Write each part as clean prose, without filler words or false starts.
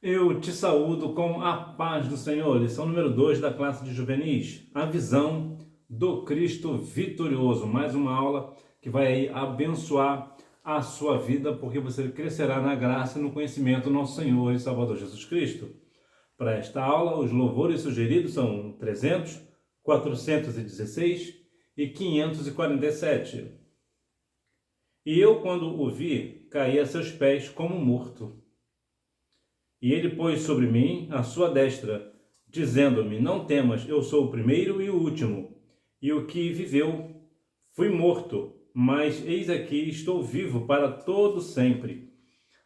Eu te saúdo com a paz do Senhor. Lição número 2 da classe de juvenis. A visão do Cristo vitorioso. Mais uma aula que vai aí abençoar a sua vida, porque você crescerá na graça e no conhecimento do nosso Senhor e Salvador Jesus Cristo. Para esta aula, os louvores sugeridos são 300, 416 e 547. E eu, quando o vi, caí a seus pés como morto. E ele pôs sobre mim a sua destra, dizendo-me: Não temas, eu sou o primeiro e o último, e o que viveu. Fui morto, mas eis aqui estou vivo para todo sempre.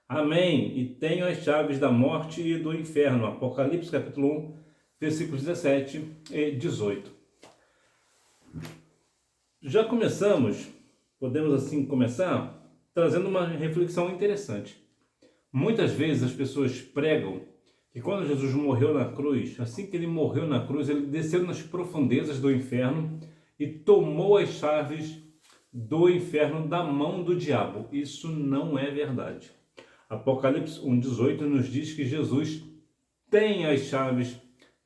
Amém. E tenho as chaves da morte e do inferno. Apocalipse capítulo 1, versículos 17 e 18. Já começamos, podemos assim começar, trazendo uma reflexão interessante. Muitas vezes as pessoas pregam que quando Jesus morreu na cruz, assim que ele morreu na cruz, ele desceu nas profundezas do inferno e tomou as chaves do inferno da mão do diabo. Isso não é verdade. Apocalipse 1,18 nos diz que Jesus tem as chaves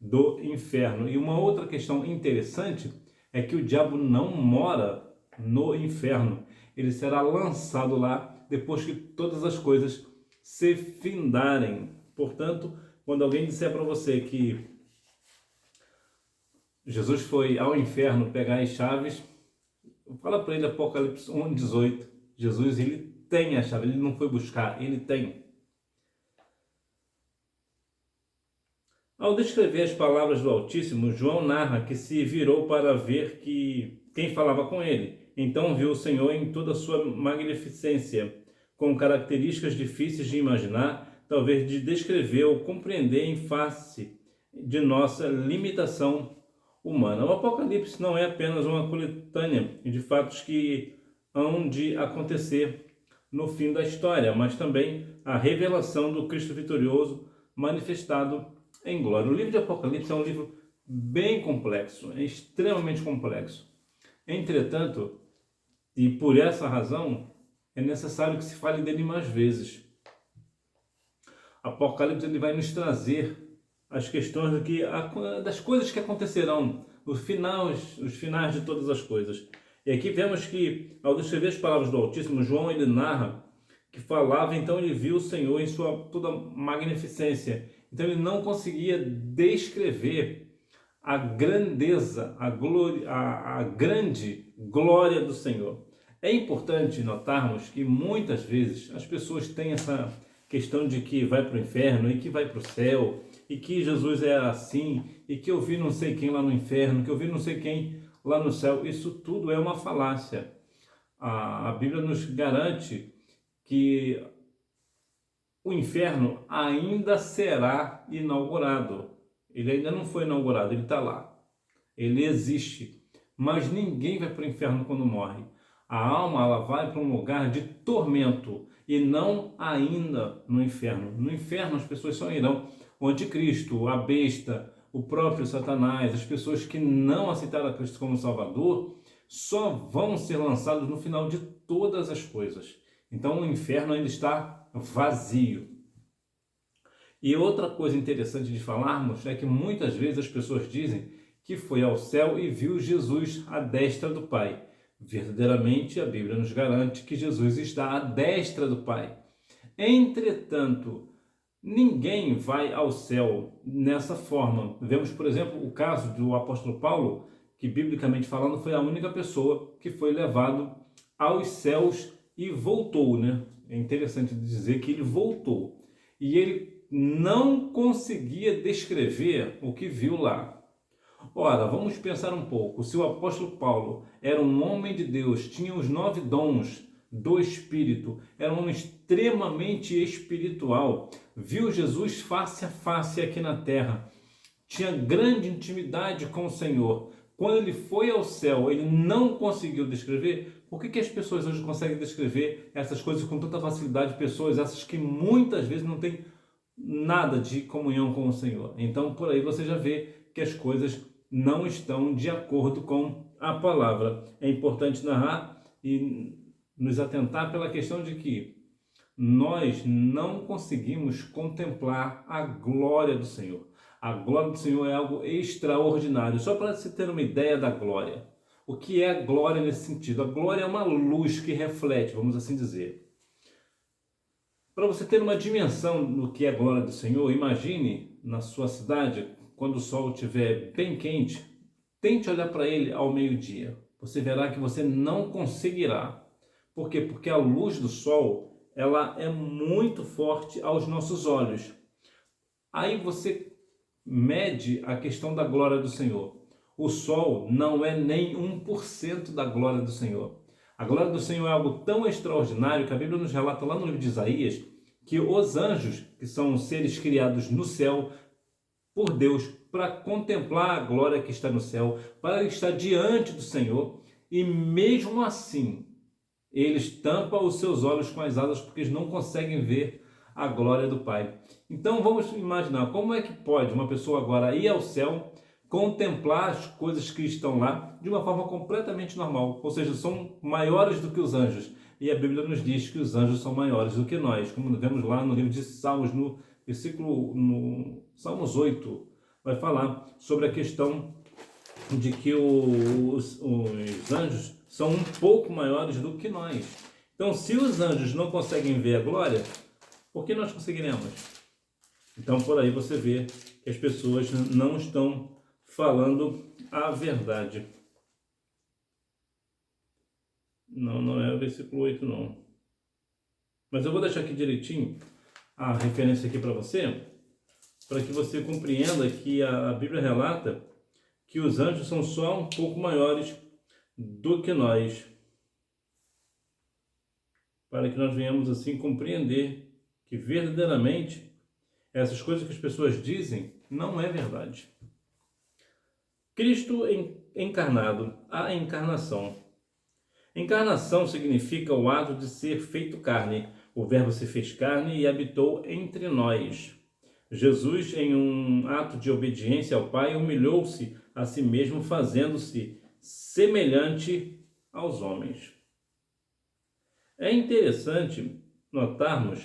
do inferno. E uma outra questão interessante é que o diabo não mora no inferno. Ele será lançado lá depois que todas as coisas se findarem. Portanto, quando alguém disser para você que Jesus foi ao inferno pegar as chaves, fala para ele Apocalipse 1,18. Jesus, ele tem a chave, ele não foi buscar, ele tem. Ao descrever as palavras do Altíssimo, João narra que se virou para ver quem falava com ele. Então viu o Senhor em toda a sua magnificência, com características difíceis de imaginar, talvez de descrever ou compreender em face de nossa limitação humana. O Apocalipse não é apenas uma coletânea de fatos que hão de acontecer no fim da história, mas também a revelação do Cristo vitorioso manifestado em glória. O livro de Apocalipse é um livro bem complexo, é extremamente complexo. Entretanto, e por essa razão, é necessário que se fale dele mais vezes. Apocalipse ele vai nos trazer as questões das coisas que acontecerão, os finais de todas as coisas. E aqui vemos que, ao descrever as palavras do Altíssimo, João ele narra que falava, então ele viu o Senhor em sua toda magnificência. Então ele não conseguia descrever a grandeza, a grande glória do Senhor. É importante notarmos que muitas vezes as pessoas têm essa questão de que vai para o inferno e que vai para o céu, e que Jesus é assim, e que eu vi não sei quem lá no inferno, que eu vi não sei quem lá no céu. Isso tudo é uma falácia. A Bíblia nos garante que o inferno ainda será inaugurado. Ele ainda não foi inaugurado, ele está lá. Ele existe. Mas ninguém vai para o inferno quando morre. A alma ela vai para um lugar de tormento e não ainda no inferno. No inferno as pessoas só irão o anticristo, a besta, o próprio Satanás, as pessoas que não aceitaram a Cristo como Salvador, só vão ser lançados no final de todas as coisas. Então o inferno ainda está vazio. E outra coisa interessante de falarmos é que muitas vezes as pessoas dizem que foi ao céu e viu Jesus à destra do Pai. Verdadeiramente, a Bíblia nos garante que Jesus está à destra do Pai. Entretanto, ninguém vai ao céu nessa forma. Vemos, por exemplo, o caso do apóstolo Paulo, que biblicamente falando foi a única pessoa que foi levado aos céus e voltou, né? É interessante dizer que ele voltou. E ele não conseguia descrever o que viu lá. Ora, vamos pensar um pouco. Se o apóstolo Paulo era um homem de Deus, tinha os 9 dons do Espírito, era um homem extremamente espiritual, viu Jesus face a face aqui na terra, tinha grande intimidade com o Senhor. Quando ele foi ao céu, ele não conseguiu descrever. Por que as pessoas hoje conseguem descrever essas coisas com tanta facilidade? Pessoas essas que muitas vezes não têm nada de comunhão com o Senhor. Então, por aí você já vê que as coisas não estão de acordo com a palavra. É importante narrar e nos atentar pela questão de que nós não conseguimos contemplar a glória do Senhor. A glória do Senhor é algo extraordinário. Só para você ter uma ideia da glória. O que é a glória nesse sentido? A glória é uma luz que reflete, vamos assim dizer. Para você ter uma dimensão do que é a glória do Senhor, imagine na sua cidade, quando o sol estiver bem quente, tente olhar para ele ao meio-dia. Você verá que você não conseguirá. Por quê? Porque a luz do sol, ela é muito forte aos nossos olhos. Aí você mede a questão da glória do Senhor. O sol não é nem 1% da glória do Senhor. A glória do Senhor é algo tão extraordinário que a Bíblia nos relata lá no livro de Isaías que os anjos, que são seres criados no céu por Deus, para contemplar a glória que está no céu, para estar diante do Senhor, e mesmo assim, eles tampam os seus olhos com as asas porque eles não conseguem ver a glória do Pai. Então vamos imaginar como é que pode uma pessoa agora ir ao céu, contemplar as coisas que estão lá de uma forma completamente normal, ou seja, são maiores do que os anjos. E a Bíblia nos diz que os anjos são maiores do que nós, como vemos lá no livro de Salmos, no Salmos 8, vai falar sobre a questão de que os anjos são um pouco maiores do que nós. Então, se os anjos não conseguem ver a glória, por que nós conseguiremos? Então, por aí você vê que as pessoas não estão falando a verdade. Não é o versículo 8, não. Mas eu vou deixar aqui direitinho a referência aqui para que você compreenda que a Bíblia relata que os anjos são só um pouco maiores do que nós, para que nós venhamos assim compreender que verdadeiramente essas coisas que as pessoas dizem não é verdade. Cristo encarnado, a encarnação. Encarnação significa o ato de ser feito carne. O Verbo se fez carne e habitou entre nós. Jesus, em um ato de obediência ao Pai, humilhou-se a si mesmo, fazendo-se semelhante aos homens. É interessante notarmos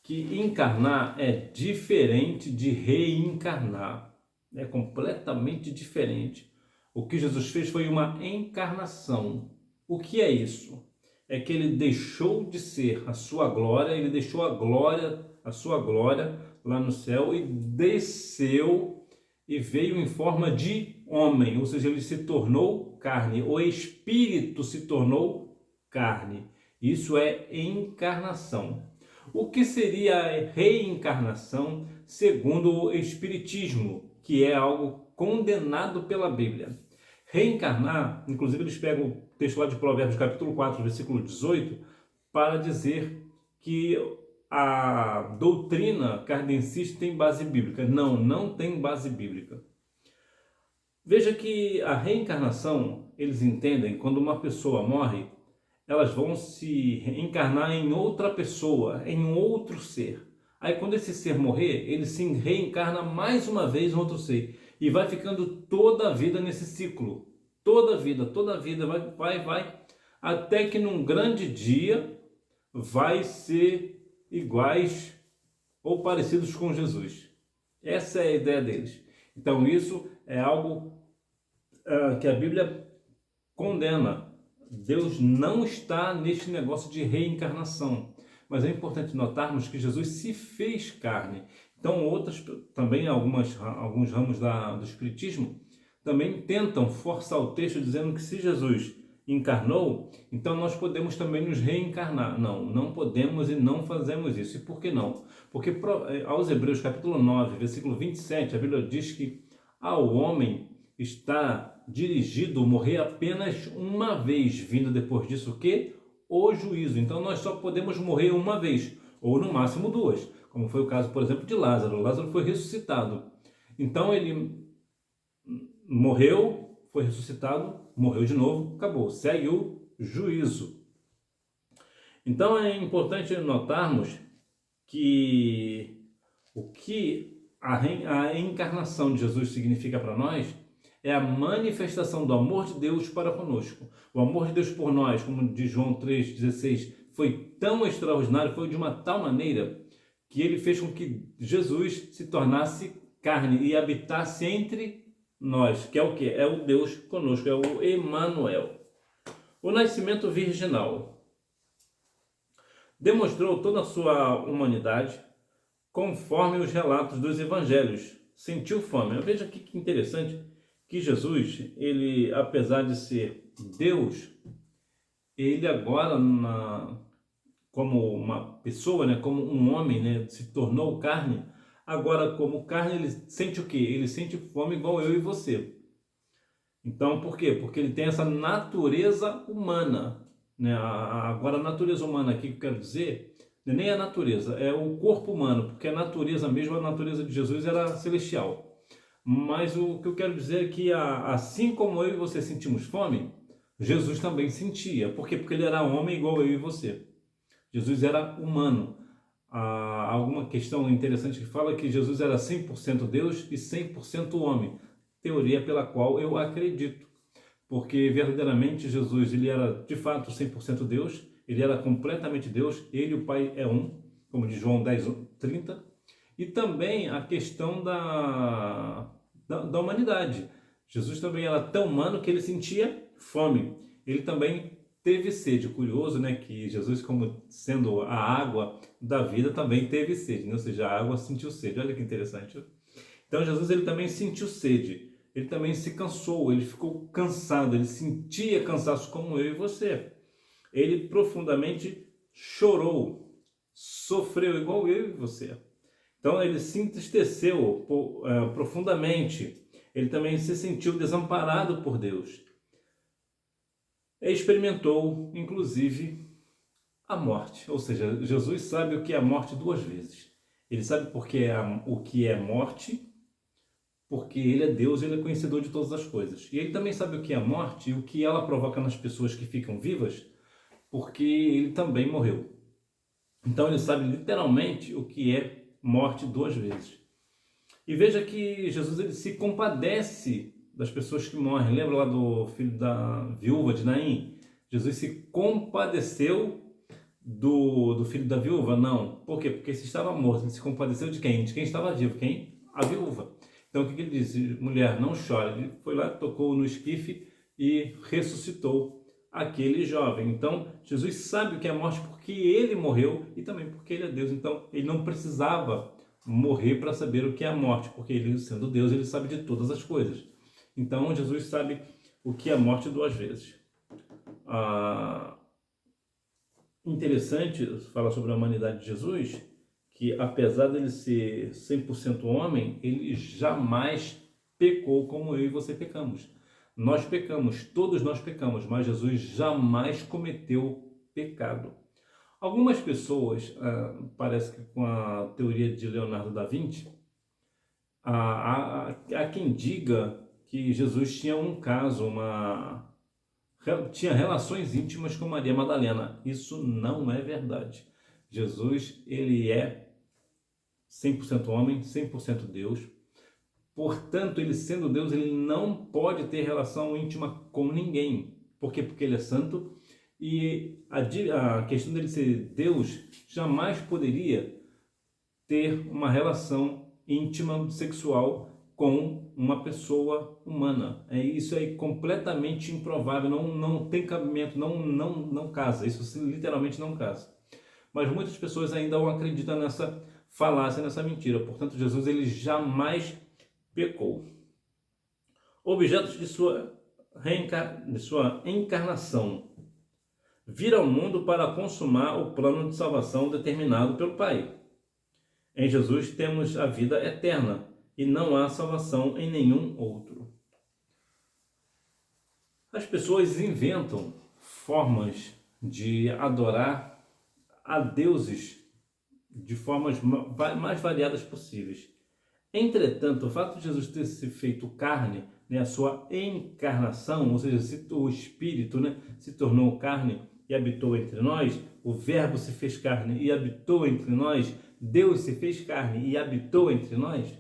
que encarnar é diferente de reencarnar. É completamente diferente. O que Jesus fez foi uma encarnação. O que é isso? É que ele deixou de ser a sua glória, ele deixou a sua glória lá no céu e desceu e veio em forma de homem, ou seja, ele se tornou carne, o Espírito se tornou carne. Isso é encarnação. O que seria a reencarnação segundo o Espiritismo, que é algo condenado pela Bíblia? Reencarnar, inclusive eles pegam o texto lá de Provérbios capítulo 4, versículo 18, para dizer que a doutrina kardecista tem base bíblica. Não tem base bíblica. Veja que a reencarnação, eles entendem, quando uma pessoa morre, elas vão se reencarnar em outra pessoa, em um outro ser. Aí quando esse ser morrer, ele se reencarna mais uma vez em outro ser. E vai ficando toda a vida nesse ciclo. Toda a vida, vai, até que num grande dia vai ser iguais ou parecidos com Jesus. Essa é a ideia deles. Então isso é algo que a Bíblia condena. Deus não está neste negócio de reencarnação. Mas é importante notarmos que Jesus se fez carne. Então também alguns ramos do Espiritismo também tentam forçar o texto dizendo que se Jesus encarnou, então nós podemos também nos reencarnar. Não podemos e não fazemos isso. E por que não? Porque aos Hebreus capítulo 9, versículo 27, a Bíblia diz que ao homem está dirigido morrer apenas uma vez, vindo depois disso o quê? O juízo. Então nós só podemos morrer uma vez, ou no máximo duas, como foi o caso, por exemplo, de Lázaro. Lázaro foi ressuscitado. Então ele morreu, foi ressuscitado, morreu de novo, acabou. Segue o juízo. Então é importante notarmos que o que a encarnação de Jesus significa para nós É a manifestação do amor de Deus para conosco. O amor de Deus por nós, como diz João 3,16, foi tão extraordinário, foi de uma tal maneira que ele fez com que Jesus se tornasse carne e habitasse entre nós, que é o quê? É o Deus conosco, é o Emanuel. O nascimento virginal demonstrou toda a sua humanidade, conforme os relatos dos evangelhos. Sentiu fome. Veja aqui que interessante que Jesus, ele, apesar de ser Deus, ele agora, como uma pessoa, né, como um homem, né, se tornou carne. Agora, como carne, ele sente o quê? Ele sente fome igual eu e você. Então, por quê? Porque ele tem essa natureza humana, né? Agora, a natureza humana aqui que eu quero dizer, nem a natureza, é o corpo humano, porque a natureza mesmo, a natureza de Jesus era celestial. Mas o que eu quero dizer é que, assim como eu e você sentimos fome, Jesus também sentia. Por quê? Porque ele era homem igual eu e você. Jesus era humano. Há alguma questão interessante que fala que Jesus era 100% Deus e 100% homem. Teoria pela qual eu acredito. Porque verdadeiramente Jesus, ele era de fato 100% Deus, ele era completamente Deus, ele e o Pai é um, como diz João 10:30. E também a questão da humanidade. Jesus também era tão humano que ele sentia fome. Ele também teve sede. Curioso, né, que Jesus, como sendo a água da vida, também teve sede, né? Ou seja, a água sentiu sede. Olha que interessante. Então Jesus, ele também sentiu sede. Ele também se cansou, ele ficou cansado, ele sentia cansaço como eu e você. Ele profundamente chorou, sofreu igual eu e você. Então ele se entristeceu profundamente. Ele também se sentiu desamparado por Deus. Experimentou, inclusive, a morte. Ou seja, Jesus sabe o que é a morte duas vezes. Ele sabe o que é morte, porque ele é Deus, ele é conhecedor de todas as coisas. E ele também sabe o que é a morte e o que ela provoca nas pessoas que ficam vivas, porque ele também morreu. Então ele sabe literalmente o que é morte duas vezes. E veja que Jesus, ele se compadece das pessoas que morrem. Lembra lá do filho da viúva de Naim? Jesus se compadeceu do filho da viúva? Não. Por quê? Porque se estava morto, ele se compadeceu de quem? De quem estava vivo. Quem? A viúva. Então o que ele disse? Mulher, não chore. Ele foi lá, tocou no esquife e ressuscitou aquele jovem. Então Jesus sabe o que é morte porque ele morreu e também porque ele é Deus. Então ele não precisava morrer para saber o que é a morte, porque ele, sendo Deus, ele sabe de todas as coisas. Então Jesus sabe o que é a morte duas vezes. Interessante falar sobre a humanidade de Jesus, que apesar dele ser 100% homem, ele jamais pecou como eu e você pecamos. Nós pecamos, todos nós pecamos, mas Jesus jamais cometeu pecado. Algumas pessoas, parece que com a teoria de Leonardo da Vinci, há quem diga que Jesus tinha um caso, tinha relações íntimas com Maria Madalena. Isso não é verdade. Jesus, ele é 100% homem, 100% Deus. Portanto, ele sendo Deus, ele não pode ter relação íntima com ninguém. Por quê? Porque ele é santo. E a questão dele ser Deus jamais poderia ter uma relação íntima, sexual com uma pessoa humana. Isso é completamente improvável, não tem cabimento, não casa. Isso literalmente não casa. Mas muitas pessoas ainda não acreditam nessa falácia, nessa mentira. Portanto, Jesus, ele jamais pecou. Objetos de sua encarnação. Vir ao mundo para consumar o plano de salvação determinado pelo Pai. Em Jesus temos a vida eterna e não há salvação em nenhum outro. As pessoas inventam formas de adorar a deuses de formas mais variadas possíveis. Entretanto, o fato de Jesus ter se feito carne, né, a sua encarnação, ou seja, o Espírito, né, se tornou carne e habitou entre nós, o Verbo se fez carne e habitou entre nós, Deus se fez carne e habitou entre nós,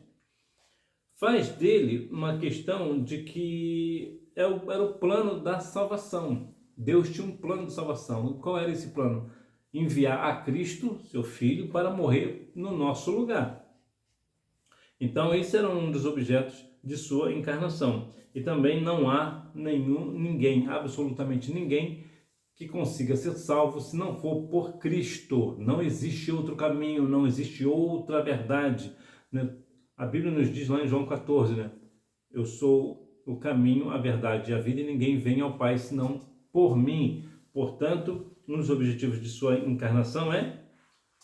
faz dele uma questão de que era o plano da salvação. Deus tinha um plano de salvação. Qual era esse plano? Enviar a Cristo, seu Filho, para morrer no nosso lugar. Então, esse era um dos objetos de sua encarnação. E também não há ninguém, absolutamente ninguém, que consiga ser salvo se não for por Cristo. Não existe outro caminho, não existe outra verdade, né? A Bíblia nos diz lá em João 14, né? Eu sou o caminho, a verdade e a vida, e ninguém vem ao Pai senão por mim. Portanto, um dos objetivos de sua encarnação é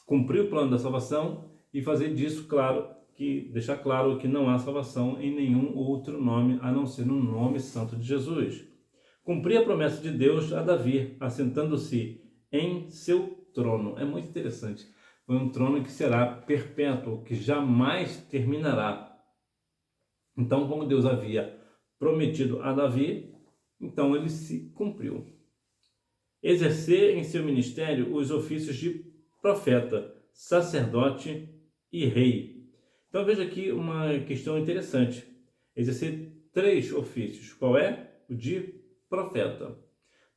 cumprir o plano da salvação e fazer disso deixar claro que não há salvação em nenhum outro nome a não ser no nome santo de Jesus. Cumprir a promessa de Deus a Davi, assentando-se em seu trono. É muito interessante. Foi um trono que será perpétuo, que jamais terminará. Então, como Deus havia prometido a Davi, então ele se cumpriu. Exercer em seu ministério os ofícios de profeta, sacerdote e rei. Então veja aqui uma questão interessante. Exercer 3 ofícios. Qual é? O de profeta.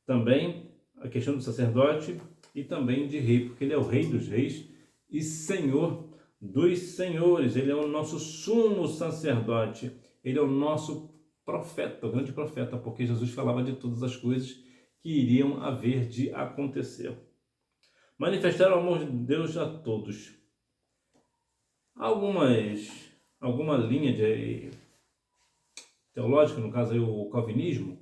Também a questão do sacerdote e também de rei, porque ele é o rei dos reis e senhor dos senhores. Ele é o nosso sumo sacerdote. Ele é o nosso profeta, o grande profeta, porque Jesus falava de todas as coisas que iriam haver de acontecer. Manifestar o amor de Deus a todos. Alguma linha teológica, no caso aí o calvinismo,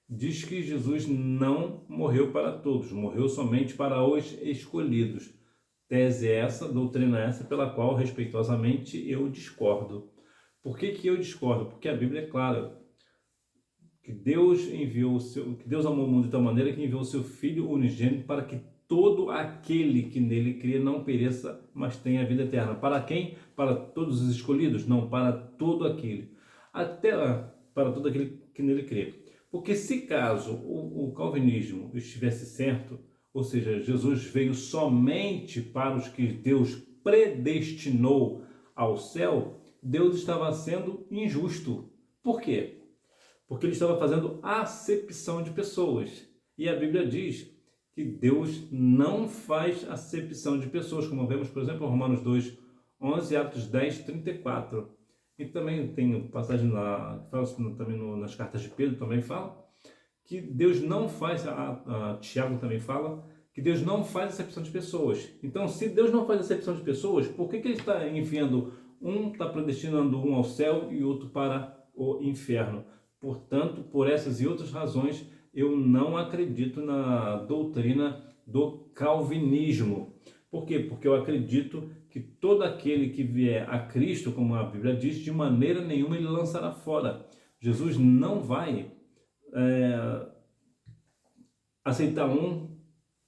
diz que Jesus não morreu para todos, morreu somente para os escolhidos. Tese essa, doutrina essa, pela qual, respeitosamente, eu discordo. Por que eu discordo? Porque a Bíblia é clara. Que Deus amou o mundo de tal maneira que enviou o seu Filho unigênito para que todo aquele que nele crê não pereça, mas tenha a vida eterna. Para quem? Para todos os escolhidos? Não, para todo aquele. Até para todo aquele que nele crê. Porque se caso o calvinismo estivesse certo, ou seja, Jesus veio somente para os que Deus predestinou ao céu, Deus estava sendo injusto. Por quê? Porque ele estava fazendo acepção de pessoas. E a Bíblia diz que Deus não faz acepção de pessoas, como vemos, por exemplo, em Romanos 2, 11 e Atos 10, 34. E também tem passagem lá, que fala também nas cartas de Pedro, também fala, que Deus não faz, Tiago também fala, que Deus não faz acepção de pessoas. Então, se Deus não faz acepção de pessoas, por que ele está enviando está predestinando um ao céu e outro para o inferno? Portanto, por essas e outras razões, eu não acredito na doutrina do calvinismo. Por quê? Porque eu acredito que todo aquele que vier a Cristo, como a Bíblia diz, de maneira nenhuma ele lançará fora. Jesus não vai aceitar um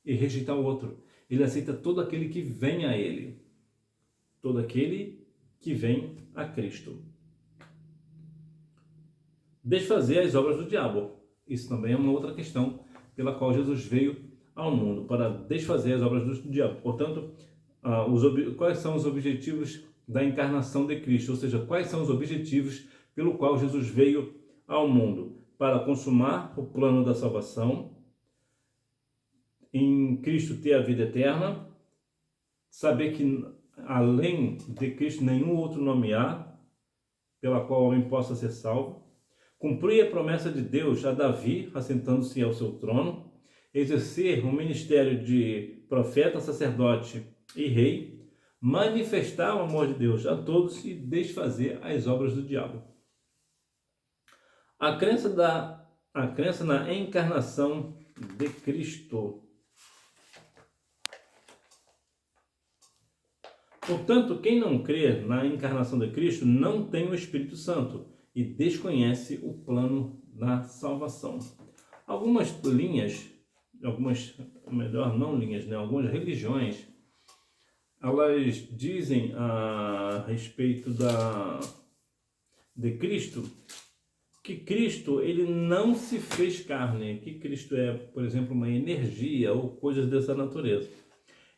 e rejeitar o outro. Ele aceita todo aquele que vem a ele. Todo aquele que vem a Cristo. Desfazer as obras do diabo. Isso também é uma outra questão pela qual Jesus veio ao mundo, para desfazer as obras do diabo. Portanto, quais são os objetivos da encarnação de Cristo? Ou seja, quais são os objetivos pelo qual Jesus veio ao mundo? Para consumar o plano da salvação, em Cristo ter a vida eterna, saber que além de Cristo nenhum outro nome há pela qual o homem possa ser salvo, cumprir a promessa de Deus a Davi, assentando-se ao seu trono, exercer um ministério de profeta, sacerdote e rei, manifestar o amor de Deus a todos e desfazer as obras do diabo. A crença na encarnação de Cristo. Portanto, quem não crê na encarnação de Cristo não tem o Espírito Santo e desconhece o plano da salvação. Algumas algumas religiões, elas dizem a respeito de Cristo, que Cristo ele não se fez carne, que Cristo é, por exemplo, uma energia ou coisas dessa natureza.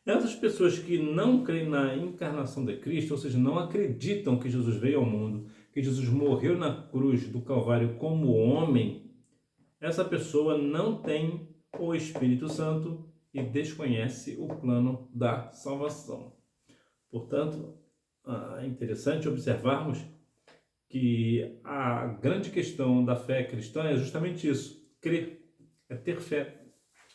Essas pessoas que não creem na encarnação de Cristo, ou seja, não acreditam que Jesus veio ao mundo, que Jesus morreu na cruz do Calvário como homem, essa pessoa não tem o Espírito Santo e desconhece o plano da salvação. Portanto, é interessante observarmos que a grande questão da fé cristã é justamente isso: crer, é ter fé.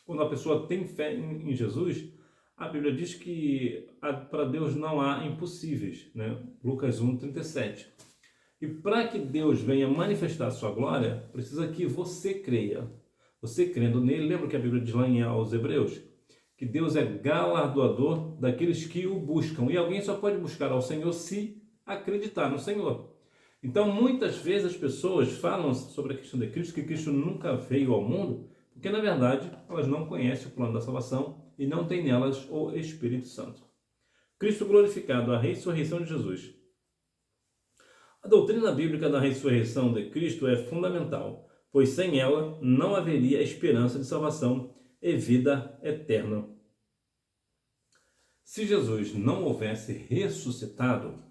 Quando a pessoa tem fé em Jesus, a Bíblia diz que para Deus não há impossíveis, né? Lucas 1:37. E para que Deus venha manifestar a sua glória, precisa que você creia. Você crendo nele, lembra que a Bíblia diz lá aos Hebreus? Que Deus é galardoador daqueles que o buscam. E alguém só pode buscar ao Senhor se acreditar no Senhor. Então, muitas vezes as pessoas falam sobre a questão de Cristo, que Cristo nunca veio ao mundo, porque, na verdade, elas não conhecem o plano da salvação e não têm nelas o Espírito Santo. Cristo glorificado, a ressurreição de Jesus. A doutrina bíblica da ressurreição de Cristo é fundamental, pois sem ela não haveria esperança de salvação e vida eterna. Se Jesus não houvesse ressuscitado,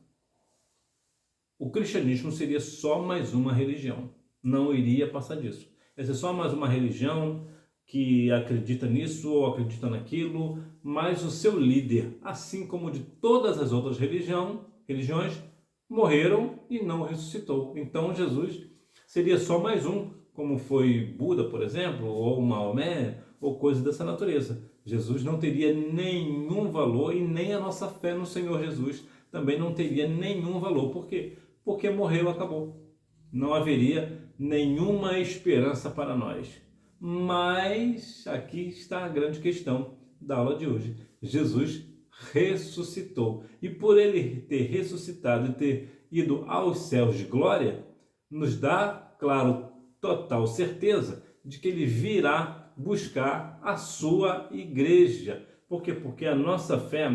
o cristianismo seria só mais uma religião. Não iria passar disso. Ia ser só mais uma religião que acredita nisso ou acredita naquilo, mas o seu líder, assim como de todas as outras religiões, morreram e não ressuscitou. Então Jesus seria só mais um, como foi Buda, por exemplo, ou Maomé, ou coisa dessa natureza. Jesus não teria nenhum valor e nem a nossa fé no Senhor Jesus também não teria nenhum valor. Por quê? Porque morreu, acabou. Não haveria nenhuma esperança para nós. Mas aqui está a grande questão da aula de hoje. Jesus ressuscitou. E por ele ter ressuscitado e ter ido aos céus de glória, nos dá, claro, total certeza de que ele virá buscar a sua igreja. Por quê? Porque a nossa fé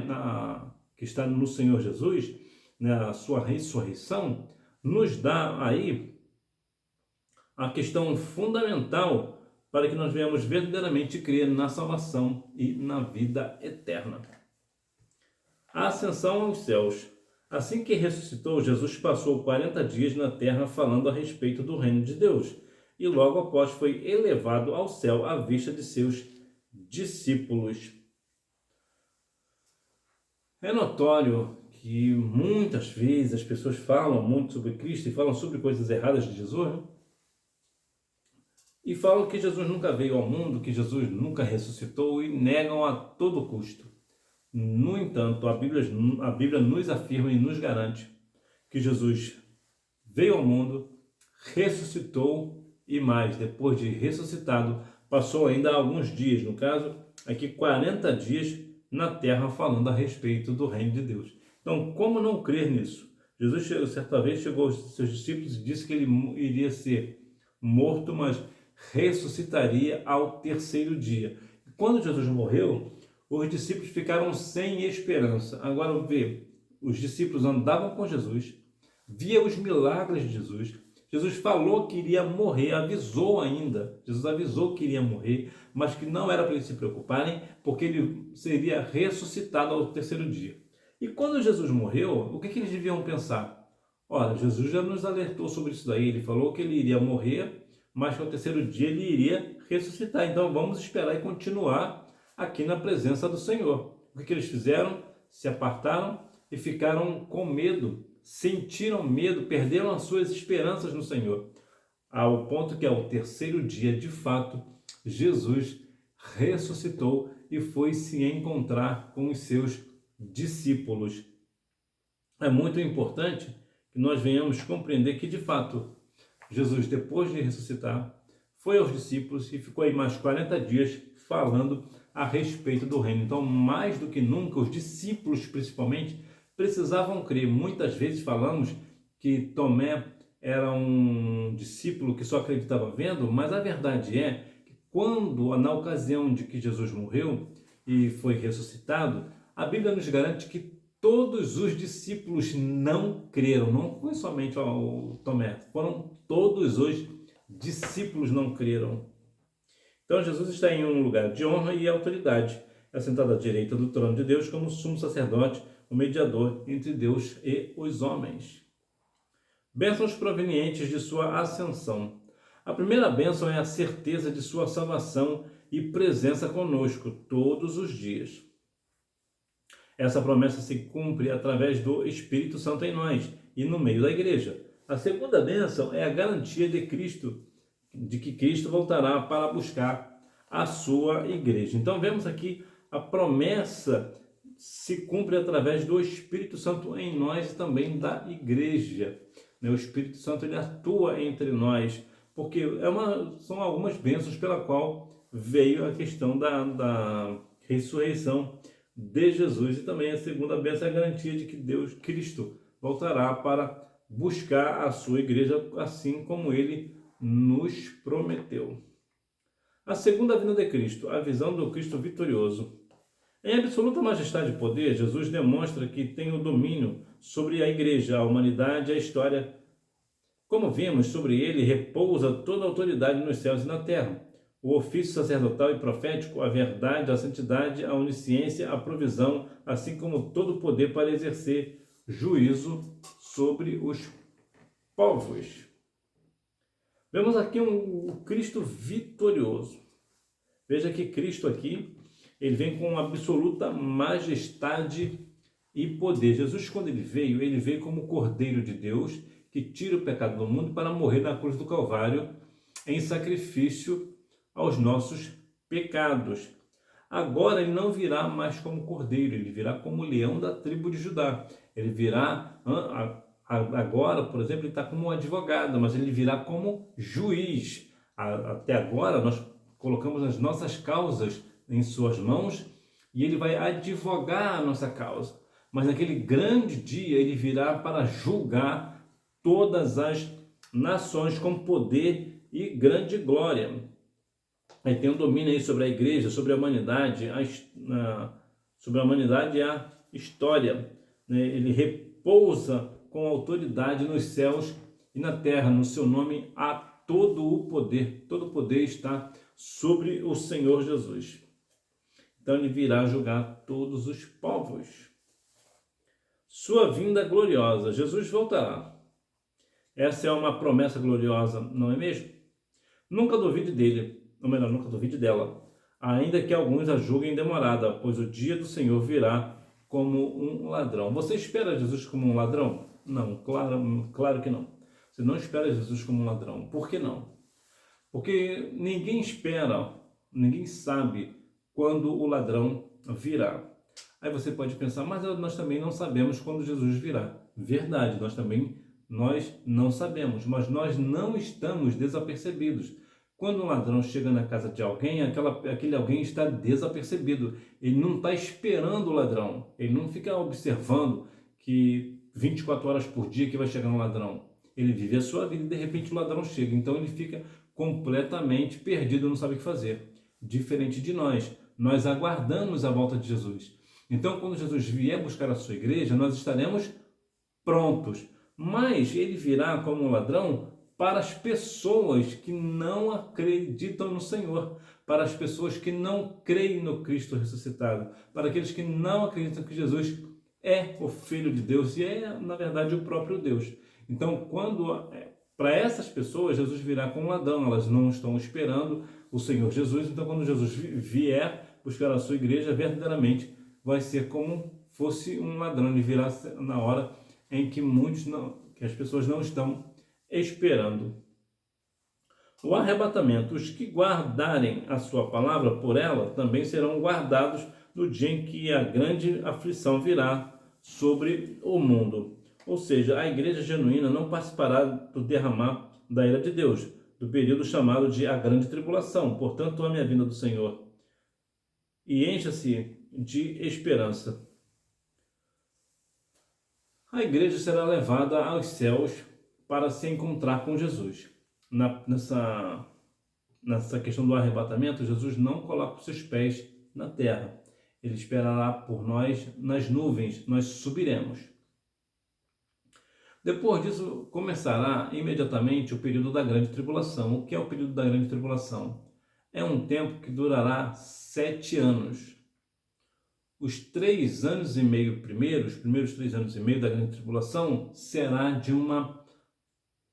que está no Senhor Jesus, na sua ressurreição, nos dá aí a questão fundamental para que nós venhamos verdadeiramente crer na salvação e na vida eterna. A ascensão aos céus. Assim que ressuscitou, Jesus passou 40 dias na terra falando a respeito do reino de Deus, e logo após foi elevado ao céu à vista de seus discípulos. É notório que muitas vezes as pessoas falam muito sobre Cristo e falam sobre coisas erradas de Jesus, né? E falam que Jesus nunca veio ao mundo, que Jesus nunca ressuscitou e negam a todo custo. No entanto, a Bíblia nos afirma e nos garante que Jesus veio ao mundo, ressuscitou e mais, depois de ressuscitado, passou ainda alguns dias, no caso, aqui 40 dias na terra falando a respeito do reino de Deus. Então, como não crer nisso? Jesus, certa vez, chegou aos seus discípulos e disse que ele iria ser morto, mas ressuscitaria ao terceiro dia. E quando Jesus morreu, os discípulos ficaram sem esperança. Agora vê, os discípulos andavam com Jesus, via os milagres de Jesus. Jesus falou que iria morrer, avisou ainda. Jesus avisou que iria morrer, mas que não era para eles se preocuparem, porque ele seria ressuscitado ao terceiro dia. E quando Jesus morreu, o que eles deviam pensar? Ora, Jesus já nos alertou sobre isso daí. Ele falou que ele iria morrer, mas que ao terceiro dia ele iria ressuscitar. Então vamos esperar e continuar aqui na presença do Senhor. O que eles fizeram? Se apartaram e ficaram com medo, sentiram medo, perderam as suas esperanças no Senhor, ao ponto que ao terceiro dia, de fato, Jesus ressuscitou e foi se encontrar com os seus discípulos. É muito importante que nós venhamos compreender que, de fato, Jesus, depois de ressuscitar, foi aos discípulos e ficou aí mais 40 dias falando a respeito do reino. Então, mais do que nunca, os discípulos, principalmente, precisavam crer. Muitas vezes falamos que Tomé era um discípulo que só acreditava vendo, mas a verdade é que quando, na ocasião de que Jesus morreu e foi ressuscitado, a Bíblia nos garante que todos os discípulos não creram. Não foi somente o Tomé, foram todos os discípulos não creram. Então Jesus está em um lugar de honra e autoridade, assentado à direita do trono de Deus como sumo sacerdote, o mediador entre Deus e os homens. Bênçãos provenientes de sua ascensão. A primeira bênção é a certeza de sua salvação e presença conosco todos os dias. Essa promessa se cumpre através do Espírito Santo em nós e no meio da igreja. A segunda bênção é a garantia de Cristo, de que Cristo voltará para buscar a sua igreja. Então vemos aqui a promessa se cumpre através do Espírito Santo em nós e também da igreja. O Espírito Santo ele atua entre nós, porque são algumas bênçãos pela qual veio a questão da ressurreição de Jesus. E também a segunda bênção é a garantia de que Cristo, voltará para buscar a sua igreja, assim como ele nos prometeu. A segunda vinda de Cristo, a visão do Cristo vitorioso. Em absoluta majestade e poder, Jesus demonstra que tem o domínio sobre a igreja, a humanidade e a história. Como vimos, sobre ele repousa toda a autoridade nos céus e na terra. O ofício sacerdotal e profético, a verdade, a santidade, a onisciência, a provisão, assim como todo o poder para exercer juízo sobre os povos. Vemos aqui um Cristo vitorioso. Veja que Cristo aqui, ele vem com absoluta majestade e poder. Jesus, quando ele veio como Cordeiro de Deus, que tira o pecado do mundo para morrer na cruz do Calvário, em sacrifício aos nossos pecados. Agora ele não virá mais como Cordeiro, ele virá como leão da tribo de Judá. Ele virá, agora, por exemplo, ele está como advogado, mas ele virá como juiz. Até agora nós colocamos as nossas causas em suas mãos e ele vai advogar a nossa causa. Mas naquele grande dia ele virá para julgar todas as nações com poder e grande glória. Ele tem um domínio aí sobre a igreja, sobre a humanidade, sobre a humanidade e a história. Ele repousa com autoridade nos céus e na terra. No seu nome há todo o poder está sobre o Senhor Jesus. Então ele virá julgar todos os povos. Sua vinda gloriosa. Jesus voltará. Essa é uma promessa gloriosa, não é mesmo? Nunca duvide dele, ou melhor, nunca duvide dela, ainda que alguns a julguem demorada, pois o dia do Senhor virá como um ladrão. Você espera Jesus como um ladrão? Não, claro que não. Você não espera Jesus como um ladrão. Por que não? Porque ninguém espera, ninguém sabe quando o ladrão virá. Aí você pode pensar, mas nós também não sabemos quando Jesus virá. Verdade, nós não sabemos, mas nós não estamos desapercebidos. Quando um ladrão chega na casa de alguém, aquele alguém está desapercebido. Ele não está esperando o ladrão. Ele não fica observando que 24 horas por dia que vai chegar um ladrão. Ele vive a sua vida e de repente o ladrão chega. Então ele fica completamente perdido, não sabe o que fazer. Diferente de nós. Nós aguardamos a volta de Jesus. Então quando Jesus vier buscar a sua igreja, nós estaremos prontos. Mas ele virá como um ladrão para as pessoas que não acreditam no Senhor, para as pessoas que não creem no Cristo ressuscitado, para aqueles que não acreditam que Jesus é o Filho de Deus e é, na verdade, o próprio Deus. Então, para essas pessoas, Jesus virá como um ladrão, elas não estão esperando o Senhor Jesus. Então, quando Jesus vier buscar a sua igreja, verdadeiramente vai ser como fosse um ladrão. Ele virá na hora em que que as pessoas não estão esperando. O arrebatamento. Os que guardarem a sua palavra por ela também serão guardados no dia em que a grande aflição virá sobre o mundo. Ou seja, a igreja genuína não participará do derramar da ira de Deus, do período chamado de a grande tribulação. Portanto, ame a vinda do Senhor e encha-se de esperança. A igreja será levada aos céus para se encontrar com Jesus. Nessa questão do arrebatamento, Jesus não coloca os seus pés na terra. Ele esperará por nós nas nuvens, nós subiremos. Depois disso, começará imediatamente o período da grande tribulação. O que é o período da grande tribulação? É um tempo que durará 7 anos. Os 3 anos e meio primeiros, os primeiros 3 anos e meio da grande tribulação, será de uma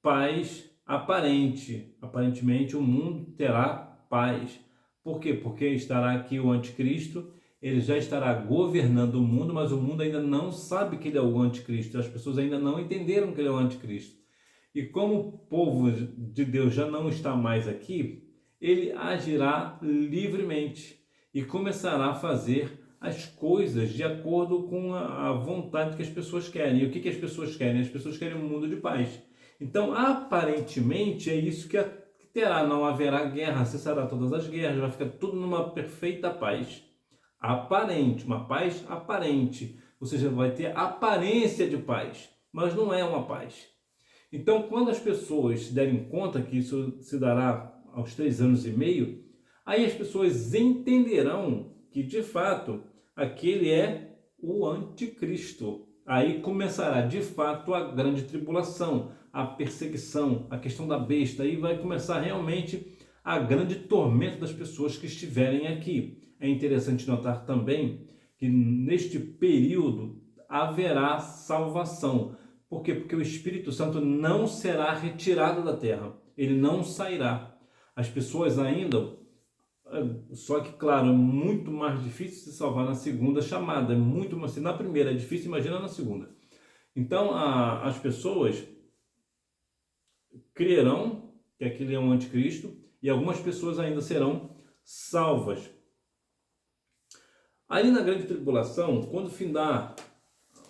paz aparente. Aparentemente o mundo terá paz. Por quê? Porque estará aqui o anticristo, ele já estará governando o mundo, mas o mundo ainda não sabe que ele é o anticristo. As pessoas ainda não entenderam que ele é o anticristo. E como o povo de Deus já não está mais aqui, ele agirá livremente e começará a fazer as coisas de acordo com a vontade que as pessoas querem. E o que as pessoas querem? As pessoas querem um mundo de paz. Então, aparentemente, é isso que terá. Não haverá guerra, cessará todas as guerras, vai ficar tudo numa perfeita paz. Aparente, uma paz aparente. Ou seja, vai ter aparência de paz, mas não é uma paz. Então, quando as pessoas se derem conta que isso se dará aos 3 anos e meio, aí as pessoas entenderão que, de fato, aquele é o anticristo. Aí começará, de fato, a grande tribulação, a perseguição, a questão da besta. Aí vai começar realmente a grande tormento das pessoas que estiverem aqui. É interessante notar também que neste período haverá salvação. Por quê? Porque o Espírito Santo não será retirado da terra. Ele não sairá. As pessoas ainda... Só que, claro, é muito mais difícil se salvar na segunda chamada. É muito mais... Se na primeira é difícil, imagina na segunda. Então, as pessoas crerão que aquele é um anticristo e algumas pessoas ainda serão salvas. Aí na grande tribulação, quando findar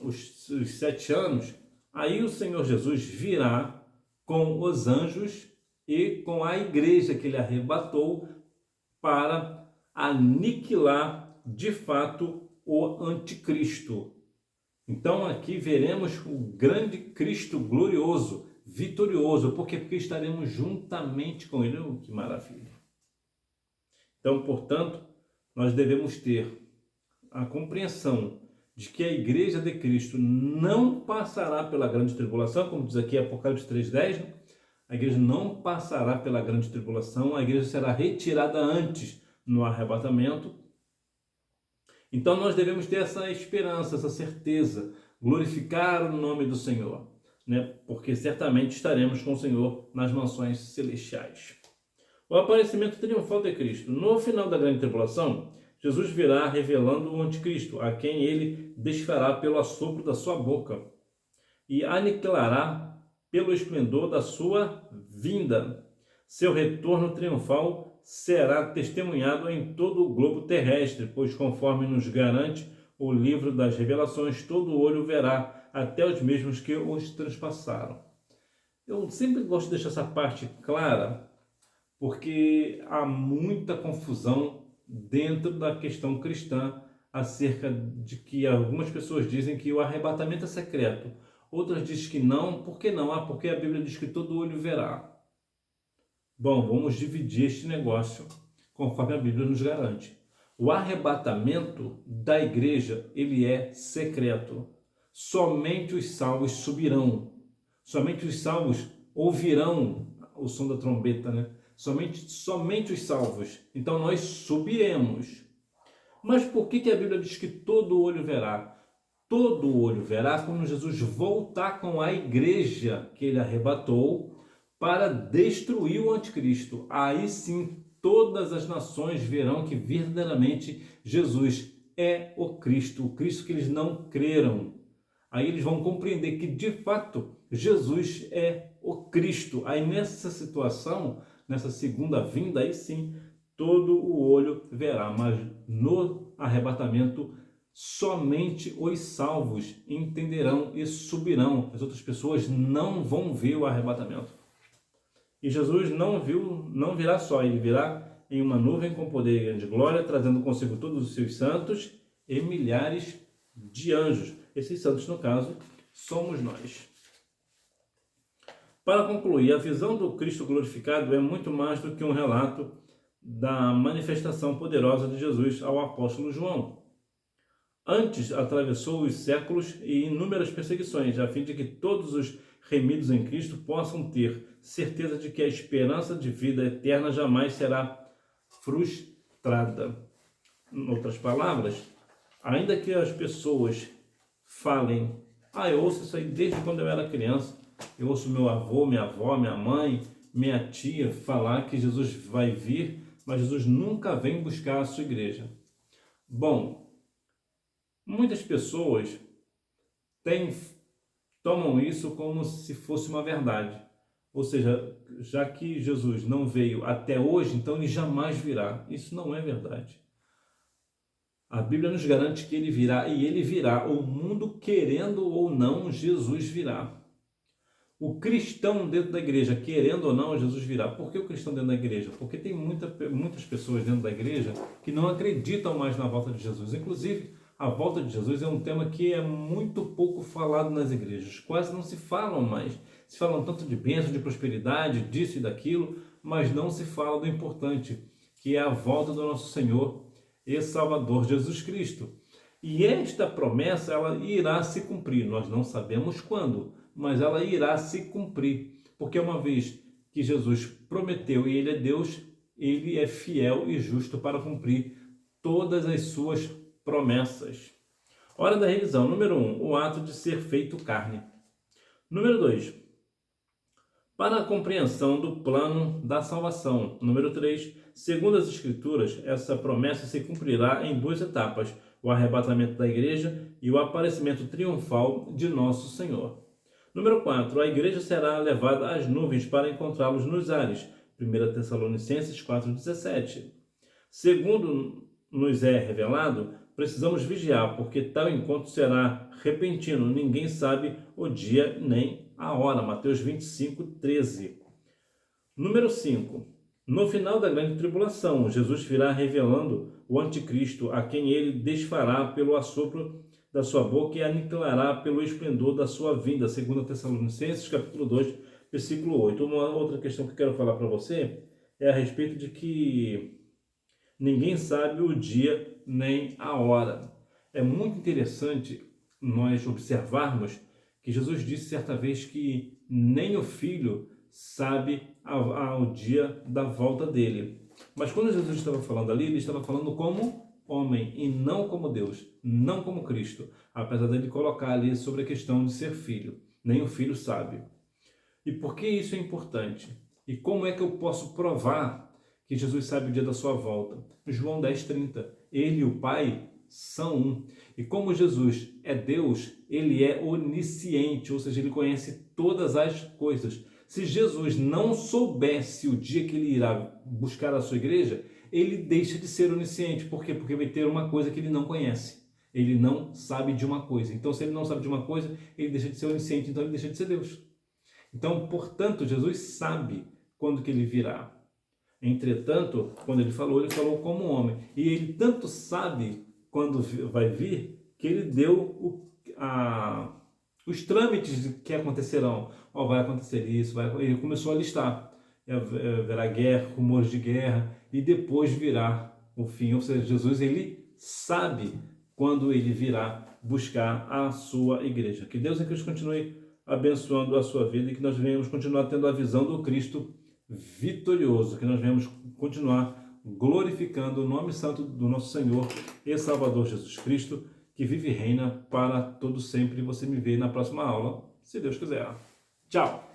os 7 anos, aí o Senhor Jesus virá com os anjos e com a igreja que ele arrebatou para aniquilar de fato o anticristo. Então aqui veremos o grande Cristo glorioso, vitorioso. Por quê? Porque estaremos juntamente com ele. Que maravilha! Então, portanto, nós devemos ter a compreensão de que a igreja de Cristo não passará pela grande tribulação, como diz aqui Apocalipse 3:10, né? A igreja não passará pela grande tribulação, a igreja será retirada antes no arrebatamento. Então nós devemos ter essa esperança, essa certeza, glorificar o nome do Senhor, né? Porque certamente estaremos com o Senhor nas mansões celestiais. O aparecimento triunfal de Cristo. No final da grande tribulação, Jesus virá revelando o anticristo, a quem ele desfará pelo assopro da sua boca e aniquilará pelo esplendor da sua vinda. Seu retorno triunfal será testemunhado em todo o globo terrestre, pois conforme nos garante o livro das revelações, todo olho verá, até os mesmos que os transpassaram. Eu sempre gosto de deixar essa parte clara, porque há muita confusão dentro da questão cristã acerca de que algumas pessoas dizem que o arrebatamento é secreto, outras dizem que não. Por que não? Porque a Bíblia diz que todo olho verá. Bom, vamos dividir este negócio conforme a Bíblia nos garante. O arrebatamento da igreja, ele é secreto. Somente os salvos subirão. Somente os salvos ouvirão o som da trombeta, né? Somente os salvos. Então nós subiremos. Mas por que a Bíblia diz que todo olho verá? Todo olho verá quando Jesus voltar com a igreja que ele arrebatou para destruir o anticristo. Aí sim, todas as nações verão que verdadeiramente Jesus é o Cristo que eles não creram. Aí eles vão compreender que, de fato, Jesus é o Cristo. Aí nessa situação, nessa segunda vinda, aí sim, todo o olho verá. Mas no arrebatamento, somente os salvos entenderão e subirão. As outras pessoas não vão ver o arrebatamento. E Jesus não virá só, ele virá em uma nuvem com poder e grande glória, trazendo consigo todos os seus santos e milhares de anjos. Esses santos, no caso, somos nós. Para concluir, a visão do Cristo glorificado é muito mais do que um relato da manifestação poderosa de Jesus ao apóstolo João. Antes, atravessou os séculos e inúmeras perseguições, a fim de que todos os remidos em Cristo possam ter certeza de que a esperança de vida eterna jamais será frustrada. Em outras palavras, ainda que as pessoas falem, eu ouço isso aí desde quando eu era criança, Eu ouço meu avô, minha avó, minha mãe, minha tia falar que Jesus vai vir, mas Jesus nunca vem buscar a sua igreja. Bom, muitas pessoas têm, tomam isso como se fosse uma verdade. Ou seja, já que Jesus não veio até hoje, então ele jamais virá. Isso não é verdade. A Bíblia nos garante que ele virá, e ele virá. O mundo querendo ou não, Jesus virá. O cristão dentro da igreja, querendo ou não, Jesus virá. Por que o cristão dentro da igreja? Porque tem muitas pessoas dentro da igreja que não acreditam mais na volta de Jesus. Inclusive, a volta de Jesus é um tema que é muito pouco falado nas igrejas. Quase não se falam mais. Se falam tanto de bênção, de prosperidade, disso e daquilo, mas não se fala do importante, que é a volta do nosso Senhor e Salvador Jesus Cristo. E esta promessa, ela irá se cumprir. Nós não sabemos quando, mas ela irá se cumprir. Porque uma vez que Jesus prometeu e ele é Deus, ele é fiel e justo para cumprir todas as suas promessas. Hora da revisão. Número 1, o ato de ser feito carne. Número 2, para a compreensão do plano da salvação. Número 3, segundo as Escrituras, essa promessa se cumprirá em 2 etapas: o arrebatamento da igreja e o aparecimento triunfal de nosso Senhor. Número 4, a igreja será levada às nuvens para encontrá-los nos ares. 1 Tessalonicenses 4,17. Segundo nos é revelado, precisamos vigiar, porque tal encontro será repentino. Ninguém sabe o dia nem a hora. Mateus 25:13. Número 5. No final da grande tribulação, Jesus virá revelando o anticristo, a quem ele desfará pelo assopro da sua boca e aniquilará pelo esplendor da sua vinda. 2 Tessalonicenses, capítulo 2, versículo 8. Uma outra questão que eu quero falar para você é a respeito de que ninguém sabe o dia nem a hora. É muito interessante nós observarmos que Jesus disse certa vez que nem o Filho sabe o dia da volta dele. Mas quando Jesus estava falando ali, ele estava falando como homem e não como Deus, não como Cristo, apesar dele colocar ali sobre a questão de ser filho. Nem o Filho sabe. E por que isso é importante? E como é que eu posso provar que Jesus sabe o dia da sua volta? João 10:30. Ele e o Pai são um. E como Jesus é Deus, ele é onisciente, ou seja, ele conhece todas as coisas. Se Jesus não soubesse o dia que ele irá buscar a sua igreja, ele deixa de ser onisciente. Por quê? Porque vai ter uma coisa que ele não conhece. Ele não sabe de uma coisa. Então, se ele não sabe de uma coisa, ele deixa de ser onisciente, então ele deixa de ser Deus. Então, portanto, Jesus sabe quando que ele virá. Entretanto, quando ele falou como homem. E ele tanto sabe quando vai vir, que ele deu os trâmites que acontecerão. Vai acontecer isso, ele começou a listar. Haverá guerra, rumores de guerra, e depois virá o fim. Ou seja, Jesus, ele sabe quando ele virá buscar a sua igreja. Que Deus em Cristo continue abençoando a sua vida e que nós venhamos continuar tendo a visão do Cristo vitorioso, que nós venhamos continuar glorificando o nome santo do nosso Senhor e Salvador Jesus Cristo, que vive e reina para todo sempre. E você me vê na próxima aula, se Deus quiser. Tchau!